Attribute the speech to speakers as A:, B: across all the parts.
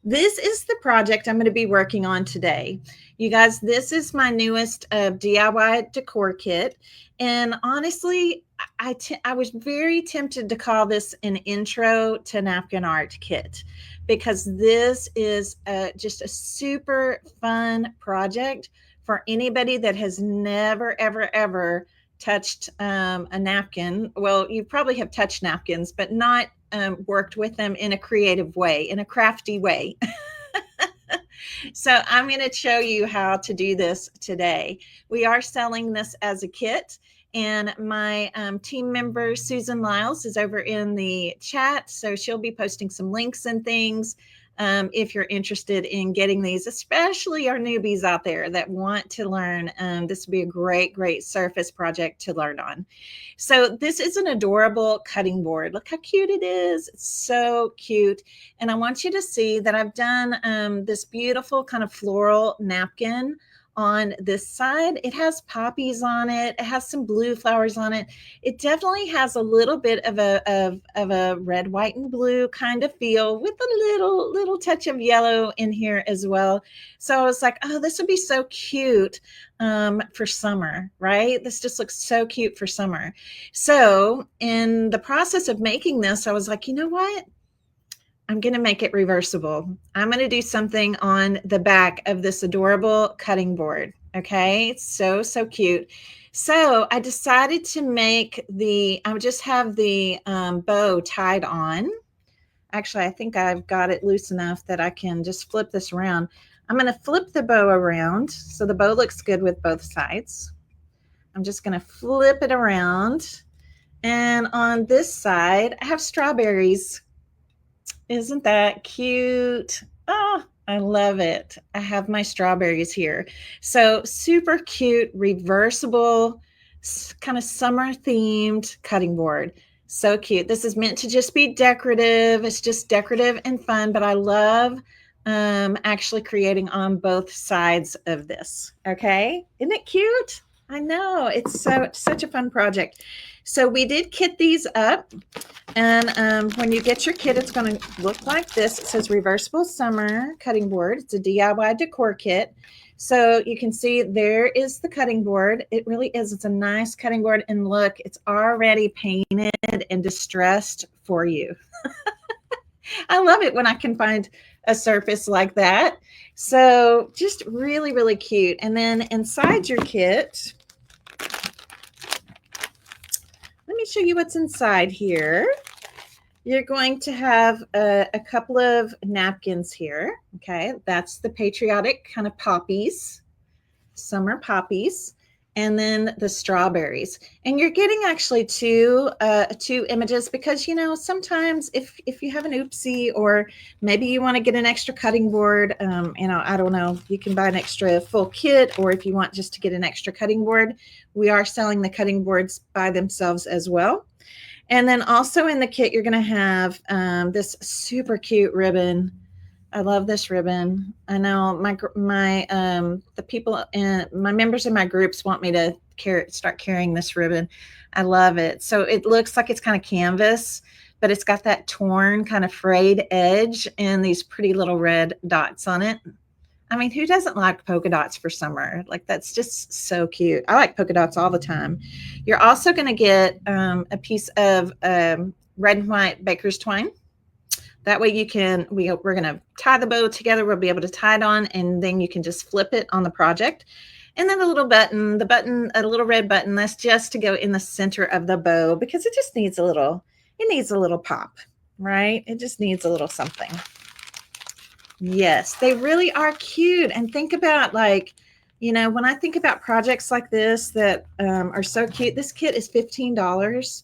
A: This is the project I'm going to be working on today. You guys, this is my newest DIY decor kit. And honestly, I was very tempted to call this an intro to napkin art kit because this is just a super fun project for anybody that has never, ever, ever touched a napkin. Well, you probably have touched napkins, but not worked with them in a creative way, in a crafty way. So I'm going to show you how to do this today. We are selling this as a kit, and my team member Susan Lyles is over in the chat, so she'll be posting some links and things if you're interested in getting these, especially our newbies out there that want to learn. This would be a great surface project to learn on. So this is an adorable cutting board. Look how cute it is. It's so cute. And I want you to see that I've done this beautiful kind of floral napkin on this side. It has poppies on it. It has some blue flowers on it. It definitely has a little bit of a red, white, and blue kind of feel with a little touch of yellow in here as well. So I was like, oh, this would be so cute for summer, right? This just looks so cute for summer. So in the process of making this, I was like, you know what? I'm going to make it reversible. I'm going to do something on the back of this adorable cutting board. Okay, it's so cute. So I decided to make I would just have the bow tied on. Actually, I think I've got it loose enough that I can just flip this around. I'm going to flip the bow around so the bow looks good with both sides. I'm just going to flip it around. And on this side, I have strawberries. Isn't that cute? Oh, I love it. I have my strawberries here. So super cute, reversible, kind of summer themed cutting board. So cute. This is meant to just be decorative. It's just decorative and fun, but I love actually creating on both sides of this. Okay. Isn't it cute? I know. It's such a fun project. So we did kit these up. And when you get your kit, it's going to look like this. It says Reversible Summer Cutting Board. It's a DIY decor kit. So you can see there is the cutting board. It really is. It's a nice cutting board. And look, it's already painted and distressed for you. I love it when I can find a surface like that. So just really cute. And then inside your kit, let me show you what's inside here. You're going to have a couple of napkins here. Okay, that's the patriotic kind of poppies, summer poppies, and then the strawberries. And you're getting actually two images because, you know, sometimes if you have an oopsie or maybe you want to get an extra cutting board, you know, I don't know, you can buy an extra full kit, or if you want just to get an extra cutting board, we are selling the cutting boards by themselves as well. And then also in the kit, you're going to have this super cute ribbon. I love this ribbon. I know the people in my members in my groups want me to start carrying this ribbon. I love it. So it looks like it's kind of canvas, but it's got that torn kind of frayed edge and these pretty little red dots on it. I mean, who doesn't like polka dots for summer? Like, that's just so cute. I like polka dots all the time. You're also going to get a piece of red and white baker's twine. That way you can, we're going to tie the bow together. We'll be able to tie it on, and then you can just flip it on the project. And then a little button, a little red button, that's just to go in the center of the bow because it just needs a little pop, right? It just needs a little something. Yes, they really are cute. And think about, like, you know, when I think about projects like this that are so cute, this kit is $15.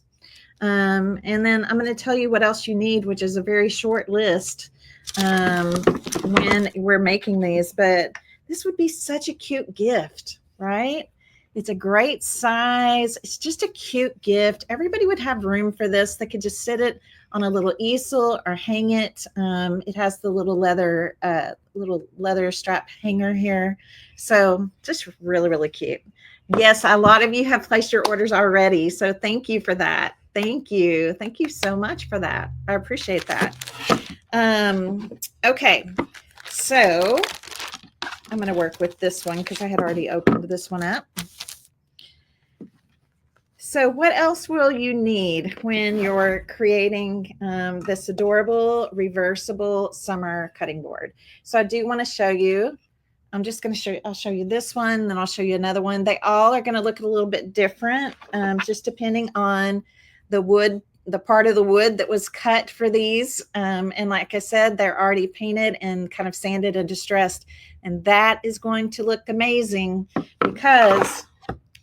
A: And then I'm going to tell you what else you need, which is a very short list when we're making these. But this would be such a cute gift, right? It's a great size. It's just a cute gift. Everybody would have room for this. They could just sit it on a little easel or hang it. It has the little leather strap hanger here. So just really cute. Yes, a lot of you have placed your orders already. So thank you for that. Thank you. Thank you so much for that. I appreciate that. Okay, so I'm going to work with this one because I had already opened this one up. So what else will you need when you're creating this adorable reversible summer cutting board? So I do want to show you. I'm just going to show you, I'll show you this one, then I'll show you another one. They all are going to look a little bit different, just depending on the wood, the part of the wood that was cut for these. And like I said, they're already painted and kind of sanded and distressed. And that is going to look amazing because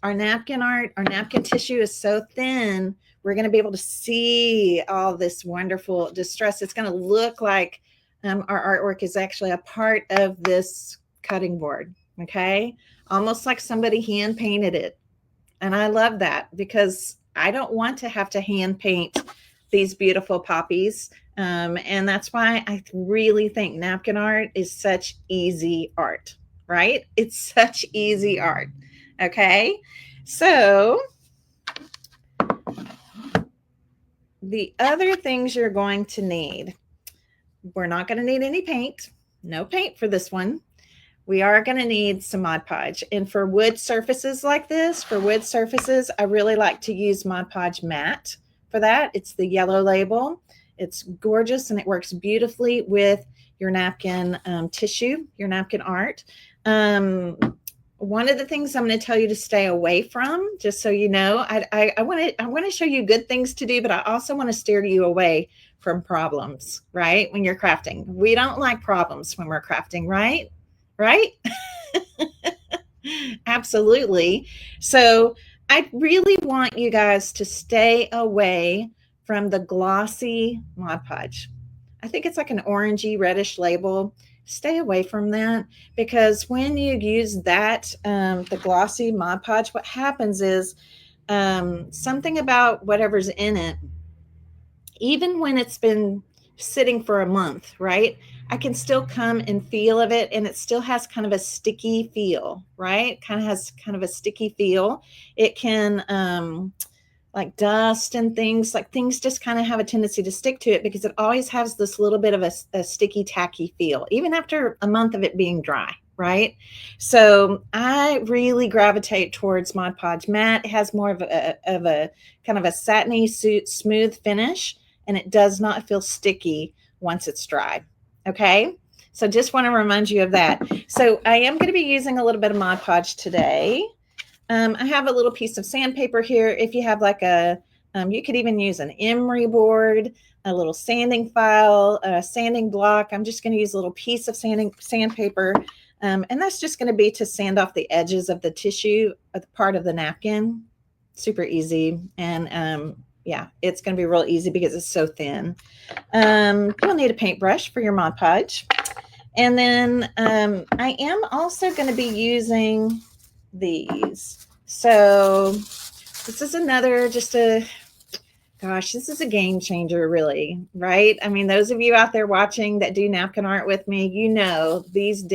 A: our napkin art, our napkin tissue is so thin, we're going to be able to see all this wonderful distress. It's going to look like our artwork is actually a part of this cutting board. Okay. Almost like somebody hand painted it. And I love that because I don't want to have to hand paint these beautiful poppies. And that's why I really think napkin art is such easy art, right? It's such easy art. Okay. So the other things you're going to need, we're not going to need any paint. No paint for this one. We are going to need some Mod Podge. And for wood surfaces like this, for wood surfaces, I really like to use Mod Podge matte for that. It's the yellow label. It's gorgeous and it works beautifully with your napkin tissue, your napkin art. One of the things I'm going to tell you to stay away from, just so you know, I want to show you good things to do, but I also want to steer you away from problems, right? When you're crafting, we don't like problems when we're crafting, right? Right? Absolutely. So I really want you guys to stay away from the glossy Mod Podge. I think it's like an orangey reddish label. Stay away from that because when you use that, the glossy Mod Podge, what happens is something about whatever's in it, even when it's been sitting for a month, right? I can still come and feel of it and it still has kind of a sticky feel, right? Kind of has kind of a sticky feel. It can like dust and things, like things just kind of have a tendency to stick to it because it always has this little bit of a sticky, tacky feel, even after a month of it being dry, right? So I really gravitate towards Mod Podge matte. It has more of a kind of a satiny, smooth finish, and it does not feel sticky once it's dry. Okay. So just want to remind you of that. So I am going to be using a little bit of Mod Podge today. I have a little piece of sandpaper here. If you have like you could even use an emery board, a little sanding file, a sanding block. I'm just going to use a little piece of sandpaper. And that's just going to be to sand off the edges of the tissue, the part of the napkin. Super easy. And yeah, it's going to be real easy because it's so thin. You'll need a paintbrush for your Mod Podge. And then I am also going to be using these. So this is another, gosh, this is a game changer, really, right? I mean, those of you out there watching that do napkin art with me, you know, these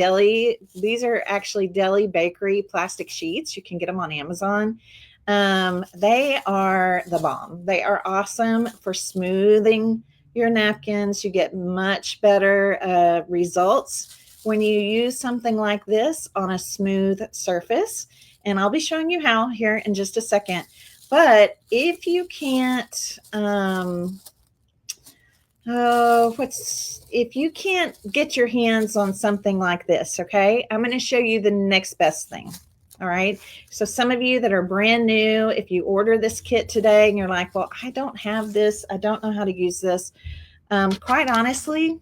A: are actually deli bakery plastic sheets. You can get them on Amazon. They are the bomb. They are awesome for smoothing your napkins. You get much better results when you use something like this on a smooth surface. And I'll be showing you how here in just a second. But if you can't, if you can't get your hands on something like this, okay, I'm going to show you the next best thing. All right. So some of you that are brand new, if you order this kit today and you're like, well, I don't have this, I don't know how to use this. Quite honestly,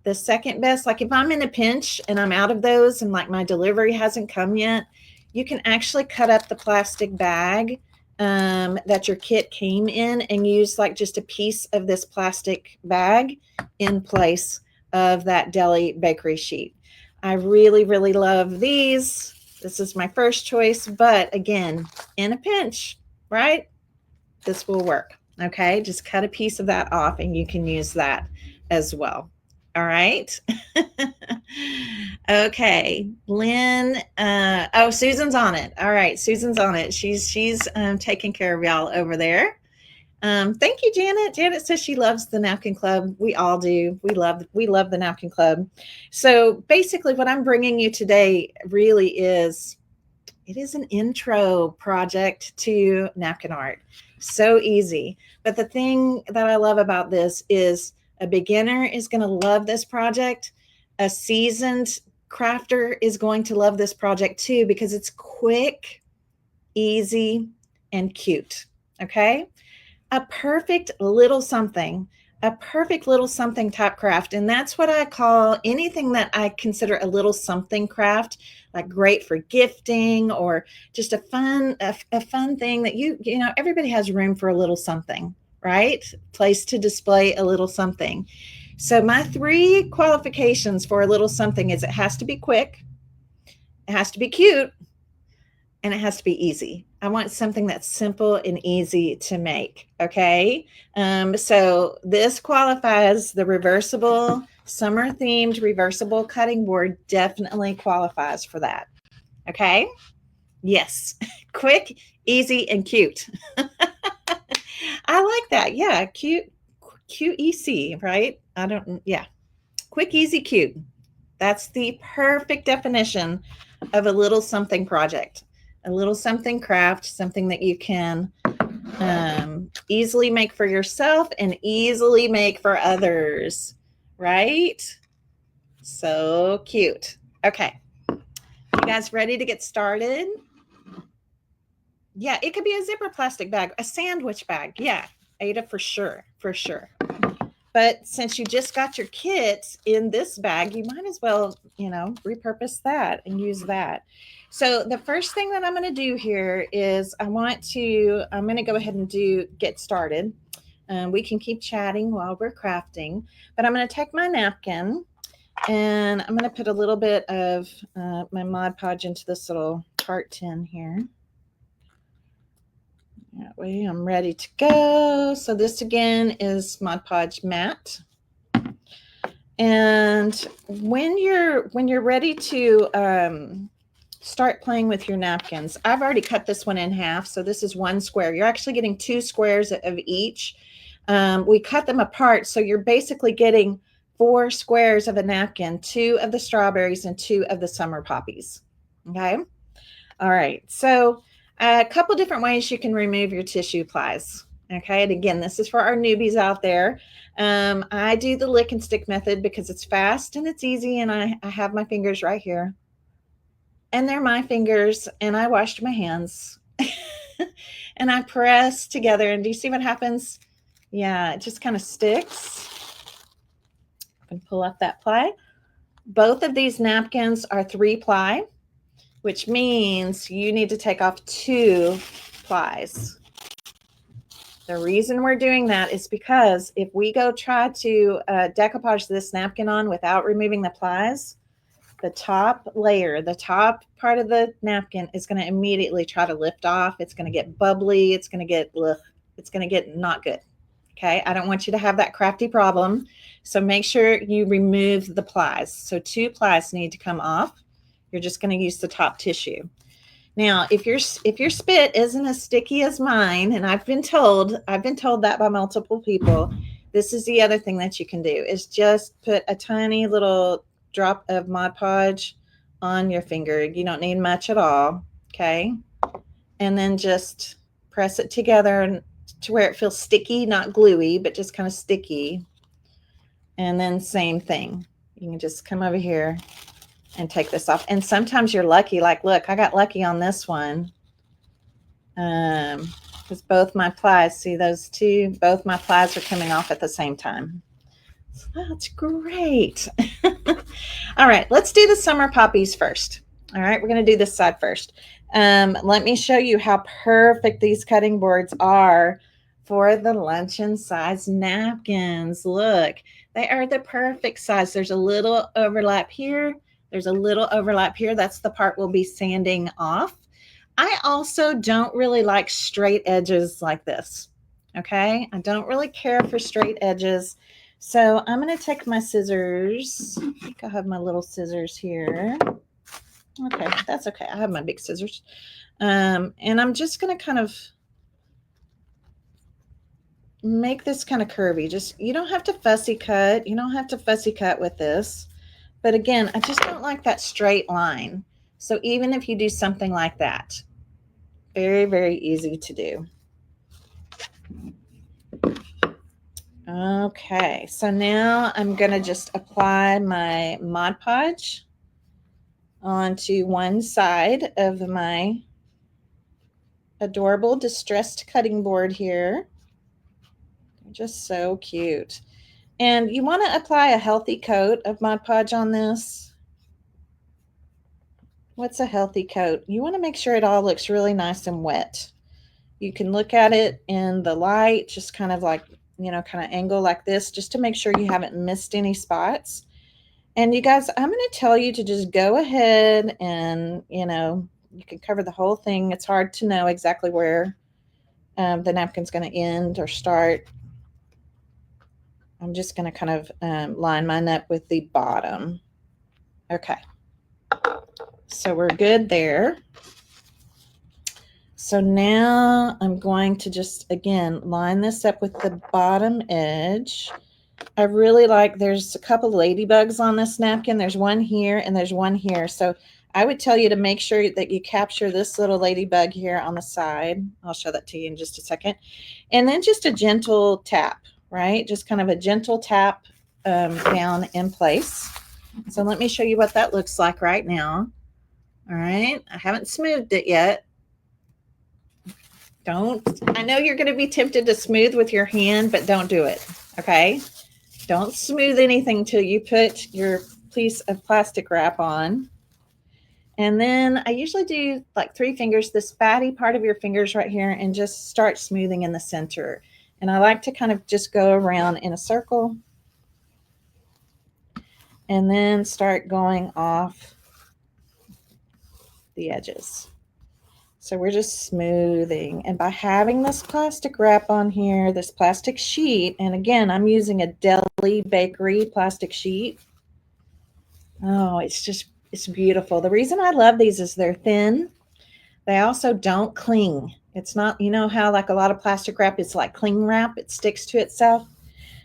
A: the second best, like if I'm in a pinch and I'm out of those and like my delivery hasn't come yet, you can actually cut up the plastic bag that your kit came in and use like just a piece of this plastic bag in place of that deli bakery sheet. I really, really love these. This is my first choice, but again, in a pinch, right? This will work. Okay, just cut a piece of that off and you can use that as well. All right. Okay, Lynn. Oh, Susan's on it. All right, Susan's on it. She's taking care of y'all over there. Thank you, Janet. Janet says she loves the Napkin Club. We all do. We love the Napkin Club. So basically what I'm bringing you today really is, it is an intro project to napkin art. So easy. But the thing that I love about this is a beginner is going to love this project. A seasoned crafter is going to love this project too, because it's quick, easy, and cute. Okay. A perfect little something, a perfect little something type craft. And that's what I call anything that I consider a little something craft, like great for gifting or just a fun thing that you know, everybody has room for a little something, right? Place to display a little something. So my 3 qualifications for a little something is it has to be quick, it has to be cute, and it has to be easy. I want something that's simple and easy to make. Okay. So this qualifies. The reversible summer themed reversible cutting board definitely qualifies for that. Okay. Yes. Quick, easy, and cute. I like that. Yeah. Cute, QEC, right? Yeah. Quick, easy, cute. That's the perfect definition of a little something project, a little something craft, something that you can easily make for yourself and easily make for others, right? So cute. Okay. You guys ready to get started? Yeah, it could be a zipper plastic bag, a sandwich bag. Yeah, Ada, for sure, for sure. But since you just got your kit in this bag, you might as well, you know, repurpose that and use that. So the first thing that I'm going to do here is I'm going to go ahead and get started. We can keep chatting while we're crafting, but I'm going to take my napkin and I'm going to put a little bit of my Mod Podge into this little tart tin here. That way I'm ready to go. So this again is Mod Podge matte. And when you're ready to start playing with your napkins, I've already cut this one in half. So this is 1 square. You're actually getting 2 squares of each. We cut them apart. So you're basically getting 4 squares of a napkin, 2 of the strawberries and 2 of the summer poppies. Okay. All right. So a couple different ways you can remove your tissue plies. Okay. And again, this is for our newbies out there. I do the lick and stick method because it's fast and it's easy. And I have my fingers right here. And they're my fingers. And I washed my hands. And I press together. And do you see what happens? Yeah, it just kind of sticks. I can pull up that ply. Both of these napkins are 3 ply, which means you need to take off 2 plies. The reason we're doing that is because if we go try to decoupage this napkin on without removing the plies, the top layer, the top part of the napkin is going to immediately try to lift off. It's going to get bubbly. It's going to get not good. Okay. I don't want you to have that crafty problem. So make sure you remove the plies. So 2 plies need to come off. You're just going to use the top tissue. Now, if your spit isn't as sticky as mine, and I've been told that by multiple people, this is the other thing that you can do is just put a tiny little drop of Mod Podge on your finger. You don't need much at all, okay? And then just press it together to where it feels sticky, not gluey, but just kind of sticky. And then same thing. You can just come over here and take this off. And sometimes you're lucky, like, look, I got lucky on this one. Because both my plies, see those 2, both my plies are coming off at the same time. So that's great. All right, let's do the summer poppies first. All right, we're going to do this side first. Let me show you how perfect these cutting boards are for the luncheon size napkins. Look, they are the perfect size. There's a little overlap here. There's a little overlap here. That's the part we'll be sanding off. I also don't really like straight edges like this. Okay. I don't really care for straight edges. So I'm going to take my scissors. I think I have my little scissors here. Okay. That's okay. I have my big scissors. And I'm just going to kind of make this kind of curvy. Just, you don't have to fussy cut. You don't have to fussy cut with this. But again, I just don't like that straight line. So even if you do something like that, very, very easy to do. Okay, so now I'm going to just apply my Mod Podge onto one side of my adorable distressed cutting board here. They're just so cute. And you want to apply a healthy coat of Mod Podge on this. What's a healthy coat? You want to make sure it all looks really nice and wet. You can look at it in the light, just kind of like, you know, kind of angle like this, just to make sure you haven't missed any spots. And you guys, I'm going to tell you to just go ahead and, you know, you can cover the whole thing. It's hard to know exactly where the napkin's going to end or start. I'm just going to kind of line mine up with the bottom. Okay. So we're good there. So now I'm going to just, again, line this up with the bottom edge. I really like, there's a couple ladybugs on this napkin. There's one here and there's one here. So I would tell you to make sure that you capture this little ladybug here on the side. I'll show that to you in just a second. And then just a gentle tap, right? Just kind of a gentle tap down in place. So let me show you what that looks like right now. All right. I haven't smoothed it yet. I know you're going to be tempted to smooth with your hand, but don't do it. Okay. Don't smooth anything till you put your piece of plastic wrap on. And then I usually do like 3 fingers, this fatty part of your fingers right here, and just start smoothing in the center. And I like to kind of just go around in a circle and then start going off the edges. So we're just smoothing. And by having this plastic wrap on here, this plastic sheet, and again, I'm using a deli bakery plastic sheet. Oh, it's beautiful. The reason I love these is they're thin. They also don't cling. It's not, you know how like a lot of plastic wrap is like cling wrap, it sticks to itself.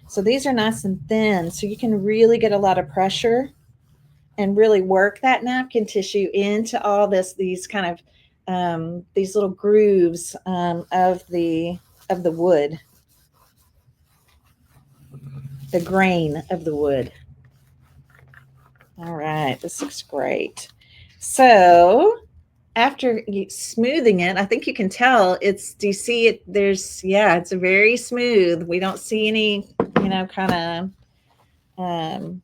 A: So these are nice and thin, so you can really get a lot of pressure and really work that napkin tissue into all these kind of these little grooves of the wood, the grain of the wood. All right, this looks great. So after smoothing it, I think you can tell it's, do you see it? There's, yeah, it's very smooth. We don't see any, you know, kind of,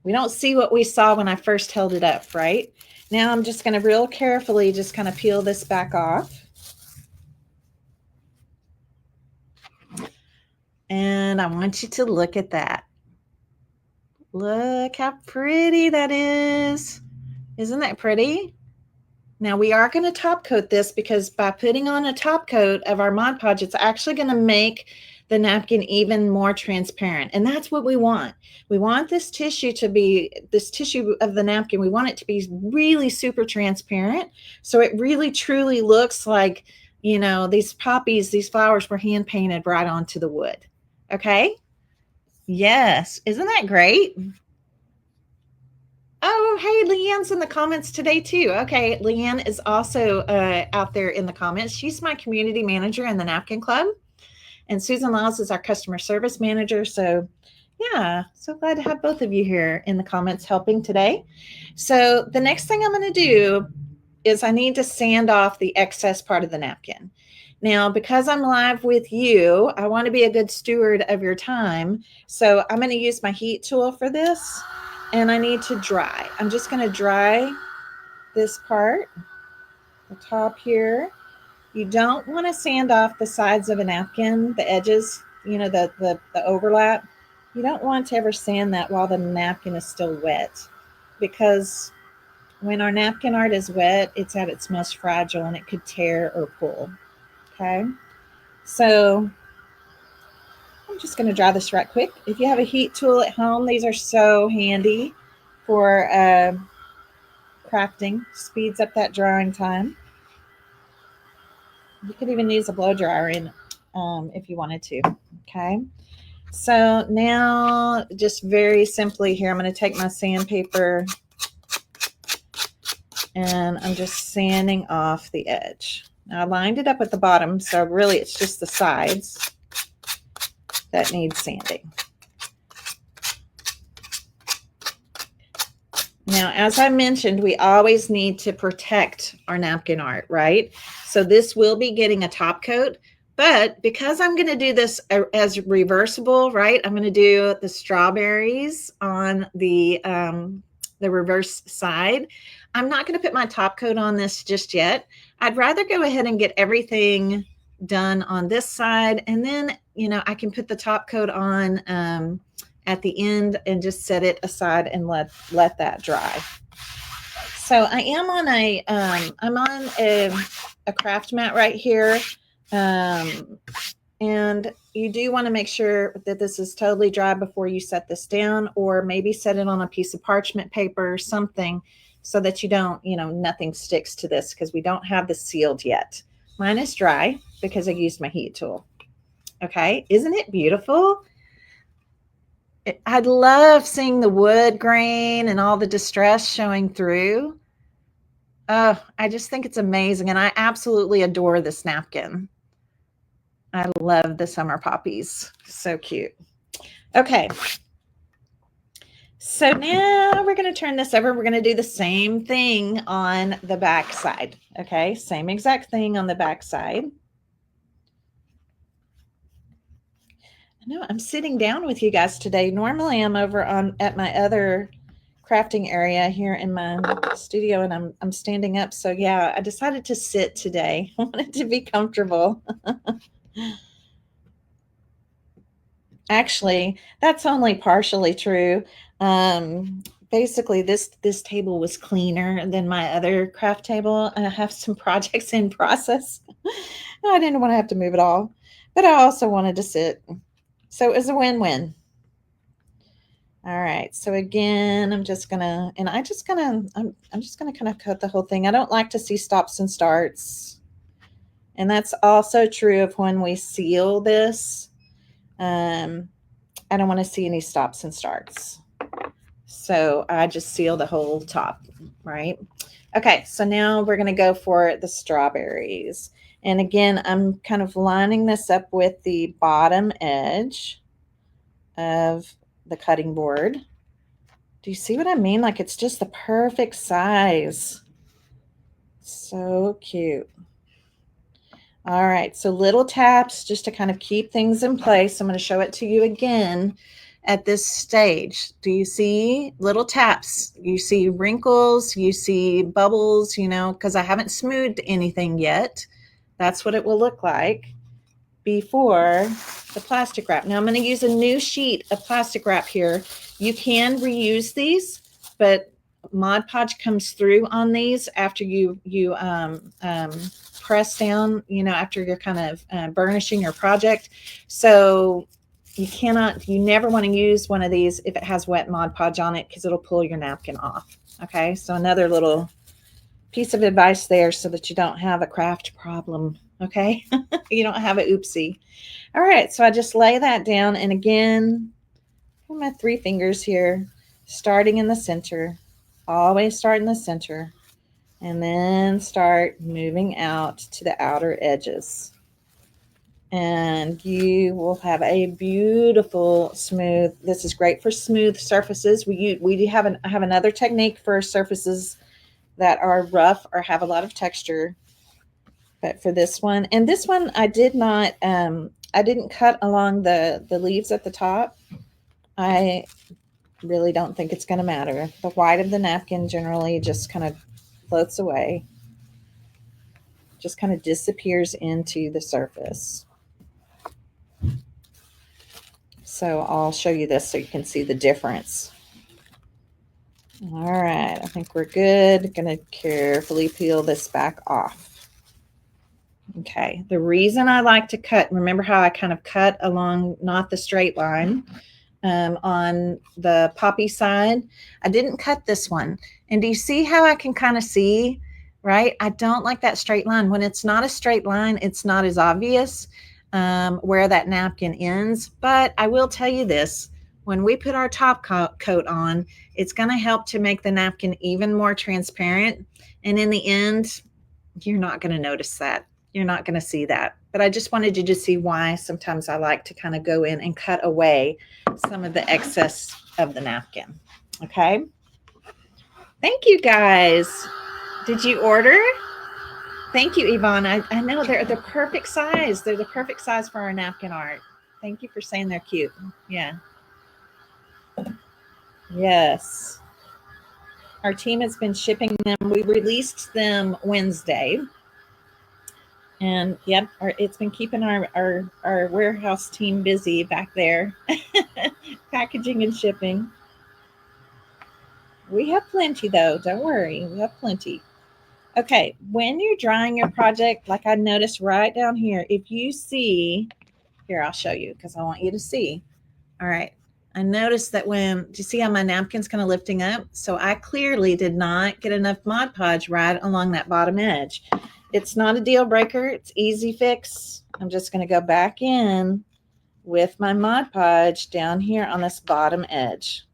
A: we don't see what we saw when I first held it up, right? Now I'm just going to real carefully just kind of peel this back off. And I want you to look at that. Look how pretty that is. Isn't that pretty? Now we are going to top coat this, because by putting on a top coat of our Mod Podge, it's actually going to make the napkin even more transparent. And that's what we want. We want this tissue to be, this tissue of the napkin, we want it to be really super transparent. So it really truly looks like, you know, these poppies, these flowers were hand painted right onto the wood. Okay. Yes. Isn't that great? Oh, hey, Leanne's in the comments today too. Okay, Leanne is also out there in the comments. She's my community manager in the Napkin Club. And Susan Laws is our customer service manager. So yeah, so glad to have both of you here in the comments helping today. So the next thing I'm going to do is I need to sand off the excess part of the napkin. Now, because I'm live with you, I want to be a good steward of your time. So I'm going to use my heat tool for this, and I need to dry. I'm just going to dry this part, the top here. You don't want to sand off the sides of a napkin, the edges, you know, the overlap. You don't want to ever sand that while the napkin is still wet, because when our napkin art is wet, it's at its most fragile and it could tear or pull. Okay, so I'm just going to dry this right quick. If you have a heat tool at home, these are so handy for crafting. Speeds up that drying time. You could even use a blow dryer in if you wanted to. Okay. So now just very simply here, I'm going to take my sandpaper and I'm just sanding off the edge. Now I lined it up at the bottom, so really it's just the sides that need sanding. Now, as I mentioned, we always need to protect our napkin art, right? So this will be getting a top coat, but because I'm going to do this as reversible, right? I'm going to do the strawberries on the reverse side. I'm not going to put my top coat on this just yet. I'd rather go ahead and get everything done on this side, and then, you know, I can put the top coat on at the end and just set it aside and let that dry. So I am on I'm on a craft mat right here. And you do want to make sure that this is totally dry before you set this down, or maybe set it on a piece of parchment paper or something so that you don't, you know, nothing sticks to this, because we don't have this sealed yet. Mine is dry because I used my heat tool. Okay, isn't it beautiful? I love seeing the wood grain and all the distress showing through. Oh, I just think it's amazing. And I absolutely adore this napkin. I love the summer poppies. So cute. Okay. So now we're going to turn this over. We're going to do the same thing on the back side. Okay. Same exact thing on the back side. No, I'm sitting down with you guys today. Normally I'm over at my other crafting area here in my studio, and I'm standing up. So yeah, I decided to sit today. I wanted to be comfortable. Actually, that's only partially true. Basically this table was cleaner than my other craft table. I have some projects in process. I didn't want to have to move it all, but I also wanted to sit. So it was a win-win. All right. So again, I'm just gonna kind of cut the whole thing. I don't like to see stops and starts. And that's also true of when we seal this. I don't want to see any stops and starts. So I just seal the whole top, right? Okay, so now we're going to go for the strawberries. And again, I'm kind of lining this up with the bottom edge of the cutting board. Do you see what I mean? Like, it's just the perfect size. So cute. All right, so little taps just to kind of keep things in place. I'm going to show it to you again at this stage. Do you see little taps? You see wrinkles, you see bubbles, you know, because I haven't smoothed anything yet. That's what it will look like before the plastic wrap. Now I'm going to use a new sheet of plastic wrap here. You can reuse these, but Mod Podge comes through on these after you press down, you know, after you're kind of burnishing your project. So you never want to use one of these if it has wet Mod Podge on it, because it'll pull your napkin off. Okay, so another little piece of advice there so that you don't have a craft problem. Okay, you don't have a oopsie. All right, so I just lay that down, and again, put my 3 fingers here, starting in the center. Always start in the center, and then start moving out to the outer edges. And you will have a beautiful smooth. This is great for smooth surfaces. We have another technique for surfaces that are rough or have a lot of texture. But for this one, and this one, I didn't cut along the leaves at the top. I really don't think it's going to matter. The white of the napkin generally just kind of floats away, just kind of disappears into the surface. So I'll show you this so you can see the difference. All right, I think we're good. Going to carefully peel this back off. Okay, the reason I like to cut, remember how I kind of cut along, not the straight line, on the poppy side? I didn't cut this one. And do you see how I can kind of see, right? I don't like that straight line. When it's not a straight line, it's not as obvious. where that napkin ends. But I will tell you this, when we put our top coat on, it's going to help to make the napkin even more transparent. And in the end, you're not going to notice that. You're not going to see that. But I just wanted you to see why sometimes I like to kind of go in and cut away some of the excess of the napkin. Okay. Thank you guys. Did you order? Thank you, Yvonne. I know they're the perfect size. They're the perfect size for our napkin art. Thank you for saying they're cute. Yeah. Yes. Our team has been shipping them. We released them Wednesday. And yep, it's been keeping our warehouse team busy back there, packaging and shipping. We have plenty though. Don't worry. We have plenty. Okay. When you're drying your project, like I noticed right down here, if you see, here, I'll show you because I want you to see. All right. I noticed that do you see how my napkin's kind of lifting up? So I clearly did not get enough Mod Podge right along that bottom edge. It's not a deal breaker. It's easy fix. I'm just going to go back in with my Mod Podge down here on this bottom edge.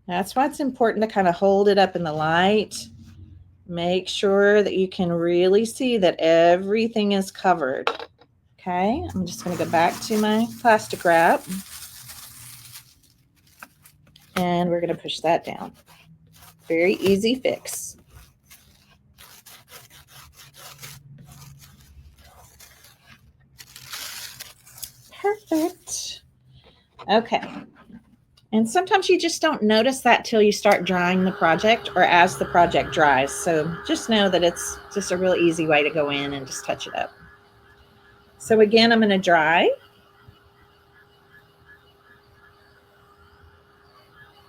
A: That's why it's important to kind of hold it up in the light. Make sure that you can really see that everything is covered. Okay, I'm just going to go back to my plastic wrap. And we're going to push that down. Very easy fix. Perfect. Okay. And sometimes you just don't notice that till you start drying the project or as the project dries. So just know that it's just a real easy way to go in and just touch it up. So again, I'm going to dry.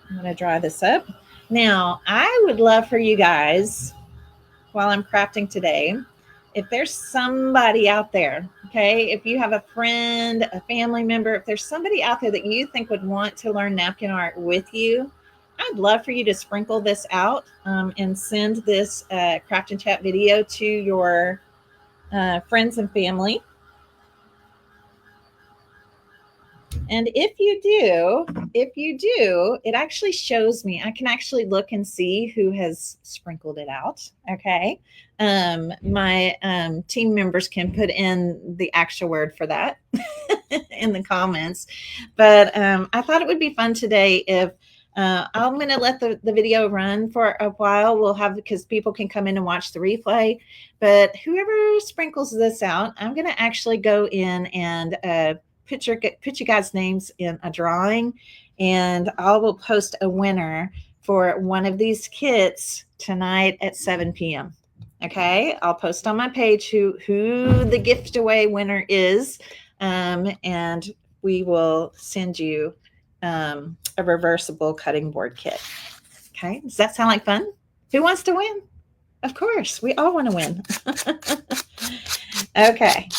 A: I'm going to dry this up. Now, I would love for you guys, while I'm crafting today, if there's somebody out there, okay, if you have a friend, a family member, if there's somebody out there that you think would want to learn napkin art with you, I'd love for you to sprinkle this out and send this craft and chat video to your friends and family. And if you do, it actually shows me. I can actually look and see who has sprinkled it out. Okay. My team members can put in the actual word for that in the comments. But I thought it would be fun today if I'm going to let the video run for a while. We'll have, because people can come in and watch the replay. But whoever sprinkles this out, I'm going to actually go in and put you guys' names in a drawing, and I will post a winner for one of these kits tonight at 7 p.m. Okay, I'll post on my page who the gift away winner is, and we will send you a reversible cutting board kit. Okay, does that sound like fun? Who wants to win? Of course, we all want to win. Okay.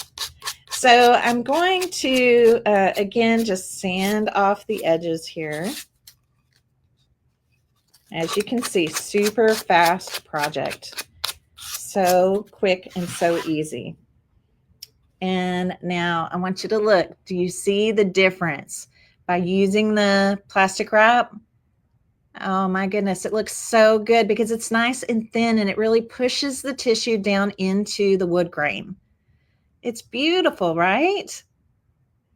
A: So I'm going to, again, just sand off the edges here. As you can see, super fast project. So quick and so easy. And now I want you to look. Do you see the difference by using the plastic wrap? Oh my goodness, it looks so good because it's nice and thin and it really pushes the tissue down into the wood grain. It's beautiful, right?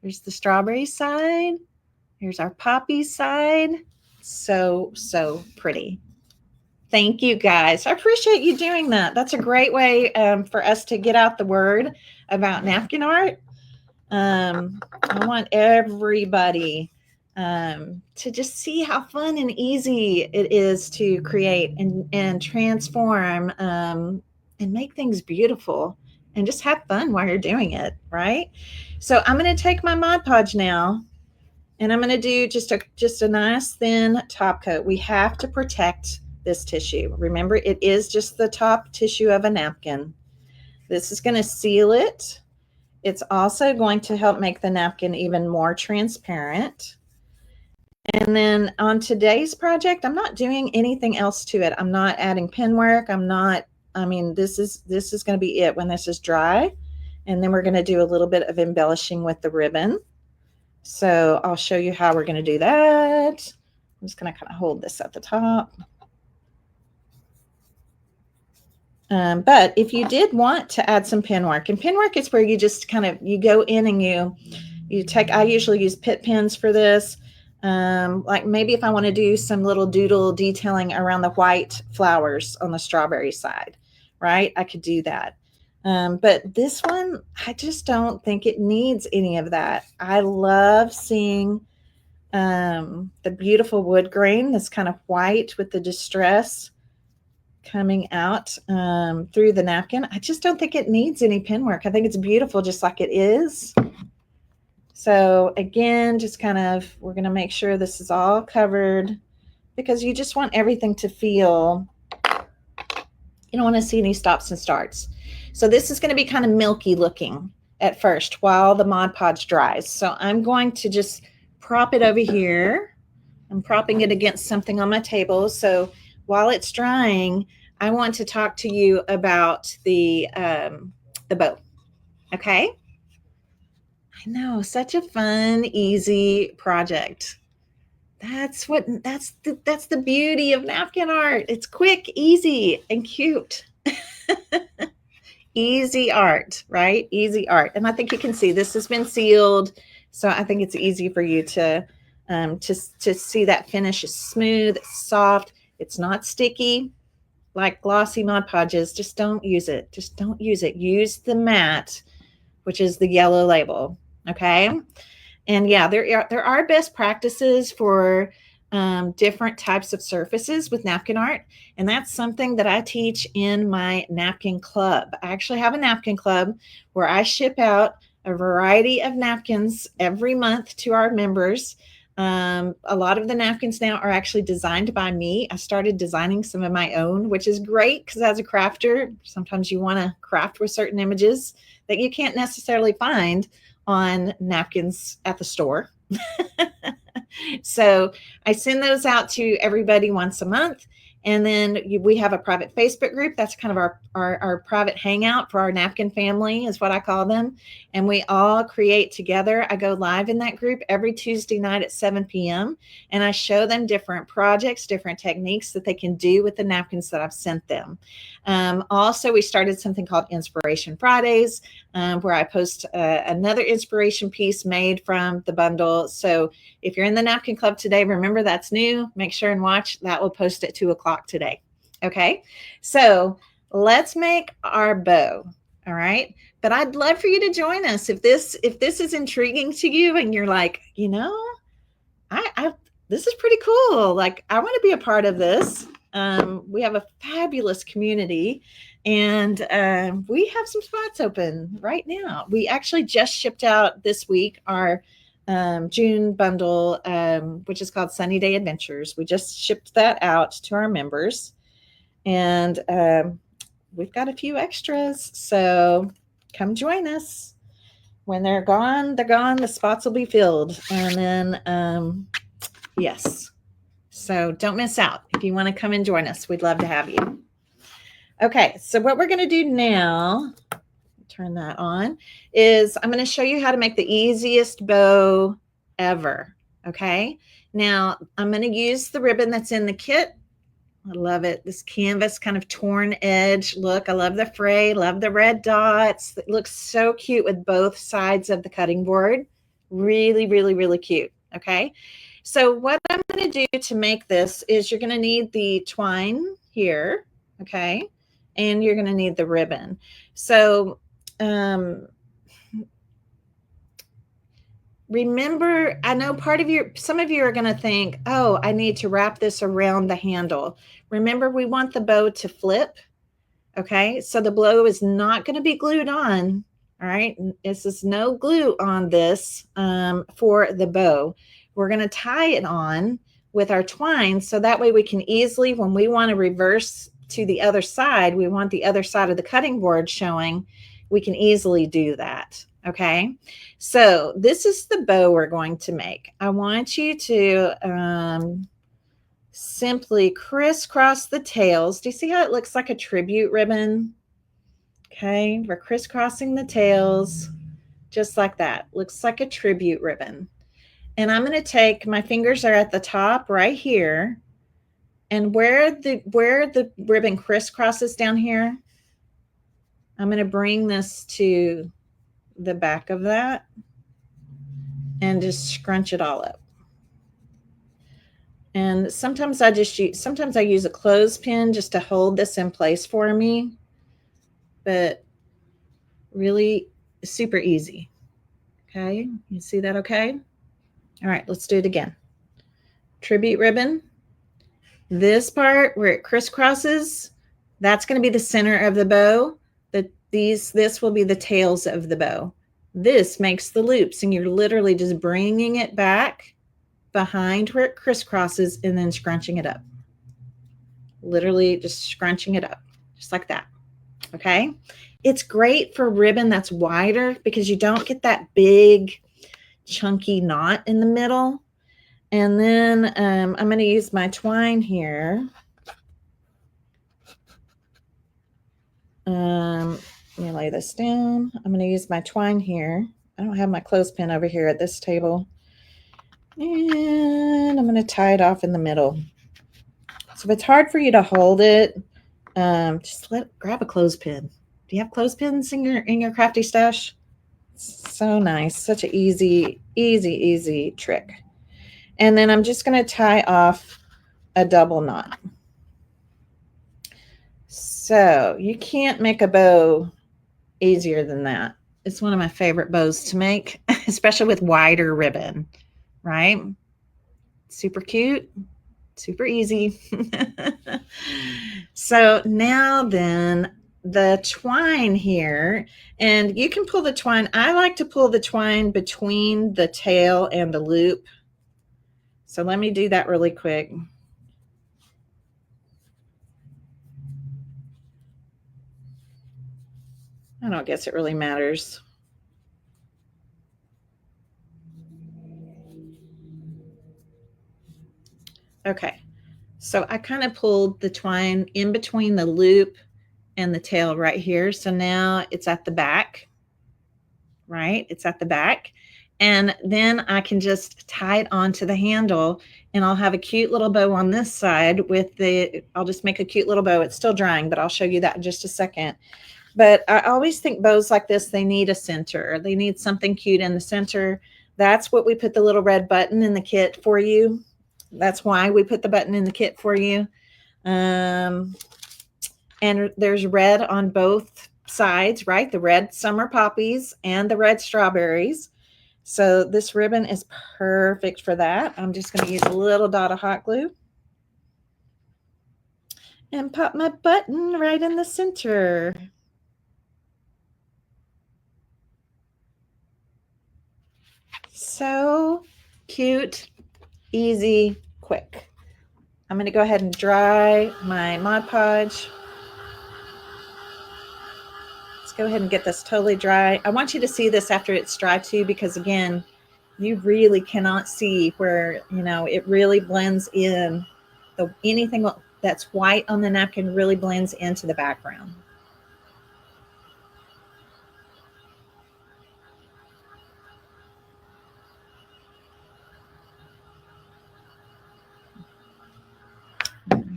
A: Here's the strawberry side. Here's our poppy side. So, so pretty. Thank you, guys. I appreciate you doing that. That's a great way for us to get out the word about napkin art. I want everybody to just see how fun and easy it is to create and transform and make things beautiful. And just have fun while you're doing it, right? So I'm going to take my Mod Podge now, and I'm going to do just a nice thin top coat. We have to protect this tissue. Remember, it is just the top tissue of a napkin. This is going to seal it. It's also going to help make the napkin even more transparent. And then on today's project, I'm not doing anything else to it. I'm not adding pen work. This is going to be it when this is dry. And then we're going to do a little bit of embellishing with the ribbon. So I'll show you how we're going to do that. I'm just going to kind of hold this at the top. But if you did want to add some pin work, and pin work is where you just kind of, you go in and you take, I usually use pit pins for this. Like maybe if I want to do some little doodle detailing around the white flowers on the strawberry side, right? I could do that. But this one, I just don't think it needs any of that. I love seeing the beautiful wood grain that's kind of white with the distress coming out through the napkin. I just don't think it needs any pin work. I think it's beautiful just like it is. So again, just kind of, we're going to make sure this is all covered because you just want everything to feel, you don't want to see any stops and starts. So this is going to be kind of milky looking at first while the Mod Podge dries. So I'm going to just prop it over here. I'm propping it against something on my table. So while it's drying, I want to talk to you about the bow. Okay. I know, such a fun, easy project. That's the beauty of napkin art. It's quick, easy, and cute. Easy art, right? Easy art. And I think you can see this has been sealed. So I think it's easy for you to see that finish is smooth, it's soft, it's not sticky like glossy Mod Podges. Just don't use it. Just don't use it. Use the matte, which is the yellow label. Okay. And yeah, there are best practices for different types of surfaces with napkin art. And that's something that I teach in my napkin club. I actually have a napkin club where I ship out a variety of napkins every month to our members. A lot of the napkins now are actually designed by me. I started designing some of my own, which is great because as a crafter, sometimes you want to craft with certain images that you can't necessarily find on napkins at the store. So I send those out to everybody once a month. And then we have a private Facebook group. That's kind of our private hangout for our napkin family is what I call them. And we all create together. I go live in that group every Tuesday night at 7 p.m. And I show them different projects, different techniques that they can do with the napkins that I've sent them. Also, we started something called Inspiration Fridays, where I post another inspiration piece made from the bundle. So if you're in the Napkin Club today, remember that's new. Make sure and watch. That will post at 2 o'clock today. Okay, so let's make our bow. All right, but I'd love for you to join us if this is intriguing to you and you're like, you know, I this is pretty cool. Like I want to be a part of this. We have a fabulous community and we have some spots open right now. We actually just shipped out this week our June bundle, which is called Sunny Day Adventures. We just shipped that out to our members and we've got a few extras. So come join us. When they're gone, they're gone. The spots will be filled. And then, yes. So don't miss out. If you want to come and join us, we'd love to have you. Okay, so what we're going to do now, turn that on, is I'm going to show you how to make the easiest bow ever. Okay, now I'm going to use the ribbon that's in the kit. I love it. This canvas kind of torn edge look. I love the fray, love the red dots. It looks so cute with both sides of the cutting board. Really, really, really cute. Okay. So what I'm going to do to make this is you're going to need the twine here. Okay. And you're going to need the ribbon. So, remember, I know some of you are going to think, oh, I need to wrap this around the handle. Remember, we want the bow to flip. Okay, so the bow is not going to be glued on. All right, this is no glue on this for the bow. We're going to tie it on with our twine so that way we can easily, when we want to reverse to the other side, we want the other side of the cutting board showing, we can easily do that. Okay, so this is the bow we're going to make. I want you to simply crisscross the tails. Do you see how it looks like a tribute ribbon? Okay, we're crisscrossing the tails just like that. Looks like a tribute ribbon. And I'm going to take, my fingers are at the top right here, and where the ribbon crisscrosses down here, I'm going to bring this to the back of that and just scrunch it all up. And sometimes I use a clothespin just to hold this in place for me, but really super easy. Okay, you see that okay? All right, let's do it again. Tribute ribbon. This part where it crisscrosses, that's going to be the center of the bow. This will be the tails of the bow. This makes the loops, and you're literally just bringing it back behind where it crisscrosses and then scrunching it up. Literally just scrunching it up, just like that. Okay. It's great for ribbon that's wider because you don't get that big chunky knot in the middle. And then I'm going to use my twine here. Let me lay this down. I'm going to use my twine here. I don't have my clothespin over here at this table. And I'm going to tie it off in the middle. So if it's hard for you to hold it, just grab a clothespin. Do you have clothespins in your crafty stash? So nice. Such an easy trick. And then I'm just going to tie off a double knot. So you can't make a bow easier than that. It's one of my favorite bows to make, especially with wider ribbon, right? Super cute, super easy. So now then, the twine here, and you can pull the twine. I like to pull the twine between the tail and the loop. So let me do that really quick. I don't guess it really matters. Okay, so I kind of pulled the twine in between the loop and the tail right here. So now it's at the back, right? It's at the back. And then I can just tie it onto the handle, and I'll have a cute little bow on this side I'll just make a cute little bow. It's still drying, but I'll show you that in just a second. But I always think bows like this, they need a center. They need something cute in the center. That's what we put the little red button in the kit for you. That's why we put the button in the kit for you. And there's red on both sides, right? The red summer poppies and the red strawberries. So this ribbon is perfect for that. I'm just going to use a little dot of hot glue and pop my button right in the center. So cute, easy, quick. I'm going to go ahead and dry my Mod Podge. Let's go ahead and get this totally dry. I want you to see this after it's dry too, because again, you really cannot see where, it really blends in. Anything that's white on the napkin really blends into the background.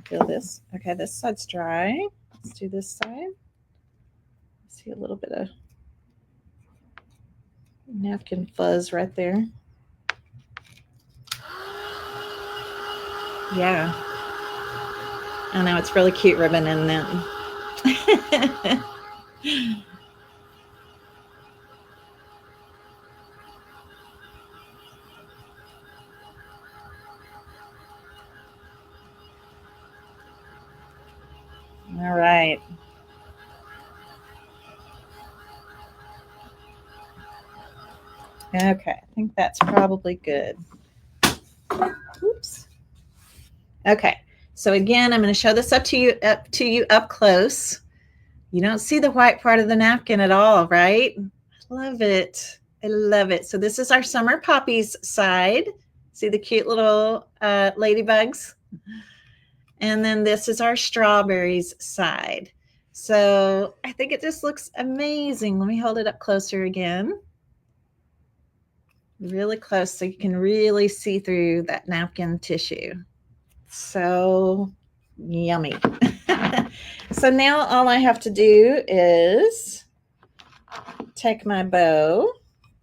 A: Feel this. Okay, this side's dry. Let's do this side. See a little bit of napkin fuzz right there. Yeah. I know, it's really cute ribbon in that. All right. Okay, I think that's probably good. Oops. Okay, so again, I'm going to show this up to you up close. You don't see the white part of the napkin at all, right? I love it. I love it. So this is our summer poppies side. See the cute little ladybugs? And then this is our strawberries side. So I think it just looks amazing. Let me hold it up closer again. Really close so you can really see through that napkin tissue. So yummy. So now all I have to do is take my bow.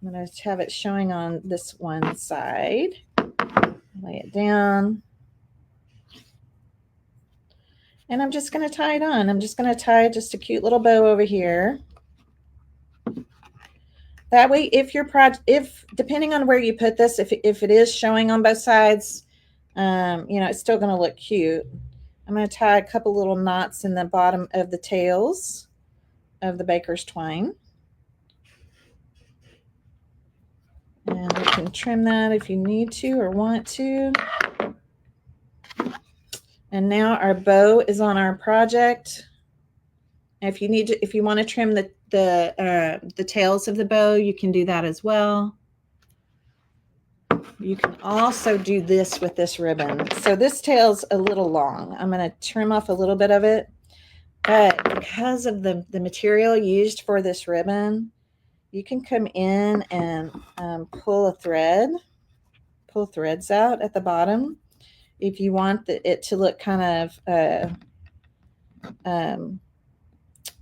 A: I'm going to have it showing on this one side. Lay it down. And I'm just going to tie it on. I'm just going to tie just a cute little bow over here. That way, if depending on where you put this, if it is showing on both sides, it's still going to look cute. I'm going to tie a couple little knots in the bottom of the tails of the baker's twine. And you can trim that if you need to or want to. And now our bow is on our project. If you want to trim the tails of the bow, you can do that as well. You can also do this with this ribbon. So this tail's a little long. I'm going to trim off a little bit of it. But because of the material used for this ribbon, you can come in and pull threads out at the bottom if you want it to look kind of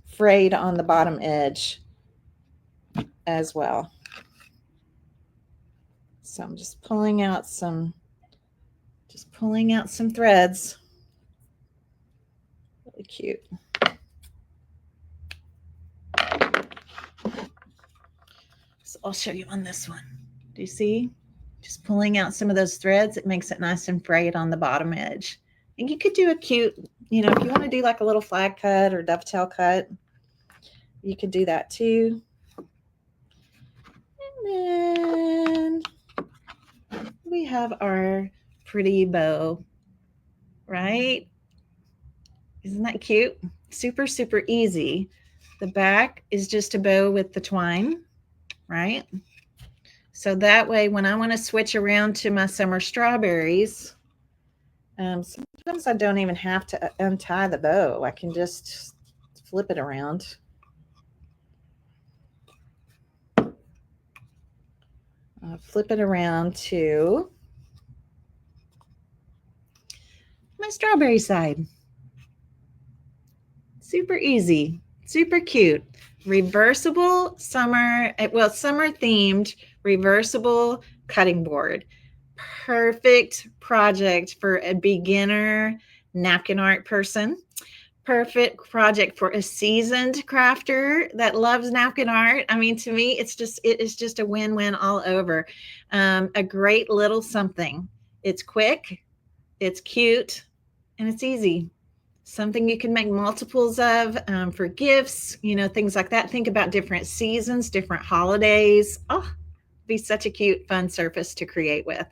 A: frayed on the bottom edge as well. So I'm just pulling out some threads. Really cute. So I'll show you on this one. Do you see? Just pulling out some of those threads, it makes it nice and frayed on the bottom edge. And you could do a cute, if you want to do like a little flag cut or dovetail cut, you could do that too. And then we have our pretty bow, right? Isn't that cute? Super, super easy. The back is just a bow with the twine, right? So that way, when I want to switch around to my summer strawberries, sometimes I don't even have to untie the bow. I can just flip it around. Flip it around to my strawberry side. Super easy, super cute. Reversible summer themed reversible cutting board. Perfect project for a beginner napkin art person. Perfect project for a seasoned crafter that loves napkin art. I mean, to me, it is just a win-win all over. A great little something. It's quick, it's cute, and it's easy. Something you can make multiples of for gifts, things like that. Think about different seasons, different holidays. Oh, be such a cute, fun surface to create with.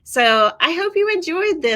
A: So I hope you enjoyed this.